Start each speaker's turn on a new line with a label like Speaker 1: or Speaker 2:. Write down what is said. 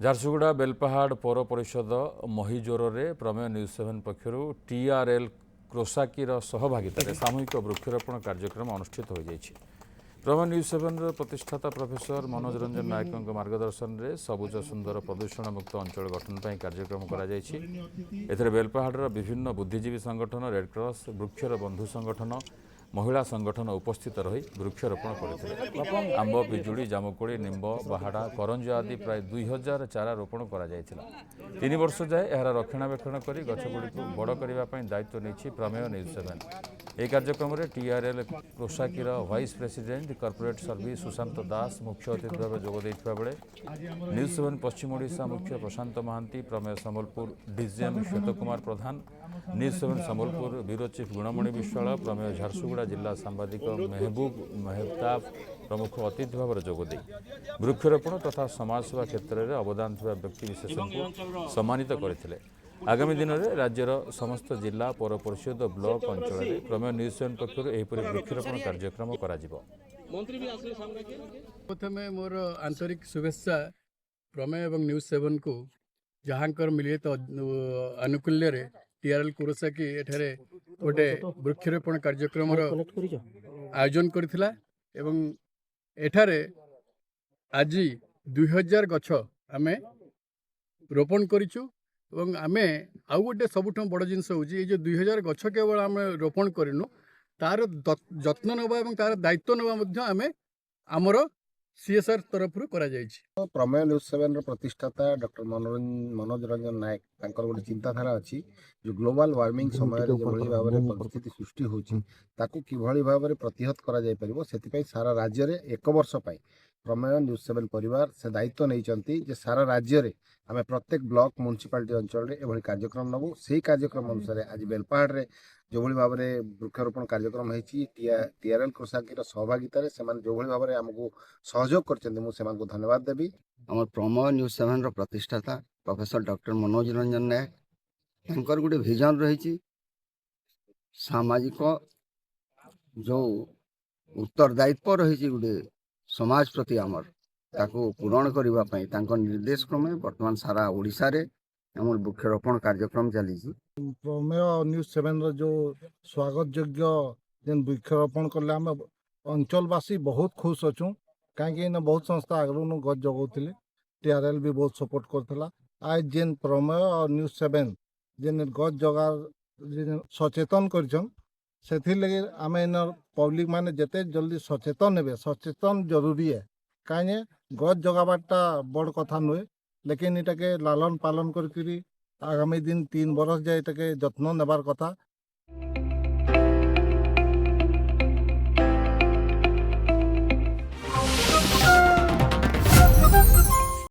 Speaker 1: ଝାରସୁଗୁଡ଼ା ବେଲପାହାଡ଼ ପୌର ପରିଷଦ ମହିଜୋରରେ ପ୍ରମେୟ ନ୍ୟୁଜ୍ 7 ପକ୍ଷରୁ ଟିଆର୍ଏଲ୍ କ୍ରୋସାକିର ସହଭାଗିତାରେ ସାମୂହିକ ବୃକ୍ଷରୋପଣ କାର୍ଯ୍ୟକ୍ରମ ଅନୁଷ୍ଠିତ ହୋଇଯାଇଛି। ପ୍ରମେୟ ନ୍ୟୁଜ୍ 7ର ପ୍ରତିଷ୍ଠାତା ପ୍ରଫେସର ମନୋଜ ରଞ୍ଜନ ନାୟକଙ୍କ ମାର୍ଗଦର୍ଶନରେ ସବୁଜ ସୁନ୍ଦର ପ୍ରଦୂଷଣମୁକ୍ତ ଅଞ୍ଚଳ ଗଠନ ପାଇଁ କାର୍ଯ୍ୟକ୍ରମ କରାଯାଇଛି। ଏଥିରେ ବେଲପାହାଡ଼ର ବିଭିନ୍ନ ବୁଦ୍ଧିଜୀବୀ ସଂଗଠନ, ରେଡ୍କ୍ରସ୍, ବୃକ୍ଷର ବନ୍ଧୁ ସଂଗଠନ, ମହିଳା ସଂଗଠନ ଉପସ୍ଥିତ ରହି ବୃକ୍ଷରୋପଣ କରିଥିଲେ। ଆମ୍ବ, ପିଜୁଳି, ଜାମୁକୋଳି, ନିମ୍ବ, ବାହାଡ଼ା, କରଞ୍ଜ ଆଦି ପ୍ରାୟ 2000 ଚାରା ରୋପଣ କରାଯାଇଥିଲା। 3 ବର୍ଷ ଯାଏ ଏହାର ରକ୍ଷଣାବେକ୍ଷଣ କରି ଗଛଗୁଡ଼ିକୁ ବଡ଼ କରିବା ପାଇଁ ଦାୟିତ୍ୱ ନେଇଛି ପ୍ରମେୟ ନ୍ୟୁଜ୍ 7। ଏହି କାର୍ଯ୍ୟକ୍ରମରେ ଟିଆର୍ଏଲ୍ କ୍ରୋସାକିର vice president corporate service Sushant Das ମୁଖ୍ୟ ଅତିଥି ଭାବେ ଯୋଗ ଦେଇଥିବା ବେଳେ ନ୍ୟୁଜ୍ 7 ପଶ୍ଚିମ ଓଡ଼ିଶା ମୁଖ୍ୟ Prashant Mohanty, Prameya Sambalpur DGM Shweta Kumar Pradhan, news 7 Sambalpur bureau chief Gunamani Biswal, Prameya Jharsuguda ଜିଲ୍ଲା ସାମ୍ବାଦିକ ମେହବୁବ ମେହତାବ ପ୍ରମୁଖ ଅତିଥି ଭାବରେ ଯୋଗଦେଇ ବୃକ୍ଷରୋପଣ ତଥା ସମାଜସେବା କ୍ଷେତ୍ରରେ ଅବଦାନ ଥିବା ବ୍ୟକ୍ତିବିଶେଷଙ୍କୁ ସମ୍ମାନିତ କରିଥିଲେ। ଆଗାମୀ ଦିନରେ ରାଜ୍ୟର ସମସ୍ତ ଜିଲ୍ଲା, ପୌର ପରିଷଦ ଓ ବ୍ଲକ ଅଞ୍ଚଳରେ ପ୍ରମେୟ ନ୍ୟୁଜ୍ 7 ପକ୍ଷରୁ ଏହିପରି ବୃକ୍ଷରୋପଣ କାର୍ଯ୍ୟକ୍ରମ କରାଯିବ।
Speaker 2: ପ୍ରଥମେ ମୋର ଆନ୍ତରିକ ଶୁଭେଚ୍ଛା ପ୍ରମେୟ ଏବଂ ନ୍ୟୁଜ୍ 7 କୁ ଯାହାଙ୍କର ମିଳିତ ଆନୁକୂଲ୍ୟରେ ଟିଆର୍ଏଲ୍ କ୍ରୋସାକି ଏଠାରେ ଗୋଟେ ବୃକ୍ଷରୋପଣ କାର୍ଯ୍ୟକ୍ରମର ଆୟୋଜନ କରିଥିଲା ଏବଂ ଏଠାରେ ଆଜି 2000 ଗଛ ଆମେ ରୋପଣ କରିଛୁ ଏବଂ ଆମେ ଆଉ ଗୋଟେ ସବୁଠୁ ବଡ଼ ଜିନିଷ ହେଉଛି ଏଇ ଯେଉଁ 2000 ଗଛ କେବଳ ଆମେ ରୋପଣ କରିନୁ, ତାର ଯତ୍ନ ନେବା ଏବଂ ତାର ଦାୟିତ୍ୱ ନେବା ମଧ୍ୟ ଆମେ ଆମର CSR तरफ
Speaker 3: प्रमेय न्यूज 7 प्रतिष्ठाता डॉक्टर मनोज रंजन नायक तांकर गोटे चिंताधारा अच्छी जो ग्लोबल वार्मिंग समय जो भाव में परिस्थिति सृष्टि होची ताकू किभली भाव में प्रतिहत करा जाय परिबो सेति सारा राज्य रे 1 वर्ष पाई प्रमेय न्यूज 7 परिवार से दायित्व नहीं जे सारा राज्य रे आम प्रत्येक ब्लॉक म्युनिसिपालिटी अंचल एभली कार्यक्रम नबू से कार्यक्रम अनुसार आज बेलपाहाड़ रे जो भाव में वृक्षरोपण कार्यक्रम होती टीआरएल क्रोसाकी सहभागितार से जो भाव में आमको सहयोग कर धन्यवाद देवी।
Speaker 4: आम प्रमेय न्यूज 7 प्रतिष्ठाता प्रोफेसर डॉक्टर मनोज रंजन नायक तांकर गोटे विजन रही सामाजिक जो उत्तरदायित्व रही गोटे समाज प्रति आमर ताको पूरण करने निर्देश क्रमे वर्तमान सारा ओडिशा रे आमर वृक्षरोपण कार्यक्रम चली।
Speaker 5: प्रमेय न्यूज 7 जो स्वागत योग्य जेन वृक्षरोपण कले आम अंचलवासी बहुत खुश अच्छू कहीं बहुत संस्था आगु गज जगौले टीआरएल भी बहुत सपोर्ट करता आज जेन प्रमेय और न्यूज 7 जेन गज जगार सचेतन कर आम इन पब्लिक माने जिते जल्दी सचेतन हे सचेतन जरूरी है कहीं गज जगाबारटा बड़ कथा नुहे लेकिन इटा के लालन पालन कर आगामी दिन 3 बरस जाए जत्न नेबार कथा।